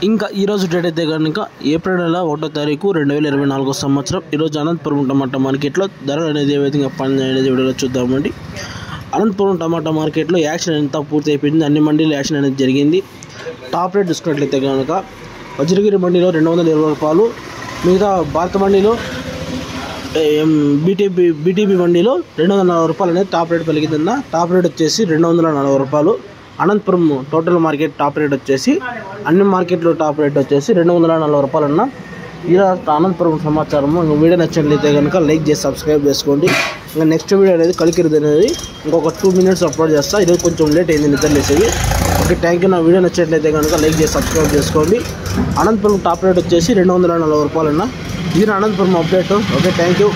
ఇంకా ఈరోజు డేట్ అయితే కనుక ఏప్రిల్ నెల 1వ తారీఖు 2024 సంవత్సరం. ఈరోజు అనంతపురం టమాటా మార్కెట్లో ధరలు అనేది ఏ విధంగా పనిచేయడం అనేది వీడియోలో చూద్దామండి. అనంతపురం టమాటా మార్కెట్లో యాక్షన్ ఎంత పూర్తి అయిపోయింది, అన్ని మండీలు యాక్షన్ అనేది జరిగింది. టాప్ రేట్ చూసుకున్నట్లయితే కనుక వజ్రగిరి మండీలో 220 రూపాయలు, మిగతా భారత మండీలో బీటీబీ మండీలో 240 రూపాయలు అనేది టాప్ రేట్ పలికిందన్న. టాప్ రేట్ వచ్చేసి 240 రూపాయలు. Anantapur total market top rate వచ్చేసి అన్ని మార్కెట్లో టాప్ రేట్ వచ్చేసి 240 రూపాయలు అన్న. ఇలా అనంతపురం సమాచారము. వీడియో నచ్చినట్లయితే కనుక లైక్ చేసి సబ్స్క్రైబ్ చేసుకోండి. ఇంకా నెక్స్ట్ వీడియో అనేది కలికిరిది అనేది ఇంకొక 2 minutes అప్లోడ్ చేస్తా. ఈరోజు కొంచెం లేట్ అయింది నిద్ర లేసేది. Okay, thank you. నా వీడియో నచ్చినట్లయితే కనుక లైక్ చేసి సబ్స్క్రైబ్ చేసుకోండి. అనంతపురం టాప్ రేట్ వచ్చేసి 240 రూపాయలు అన్న. ఇది Anantapur update. Okay, thank you.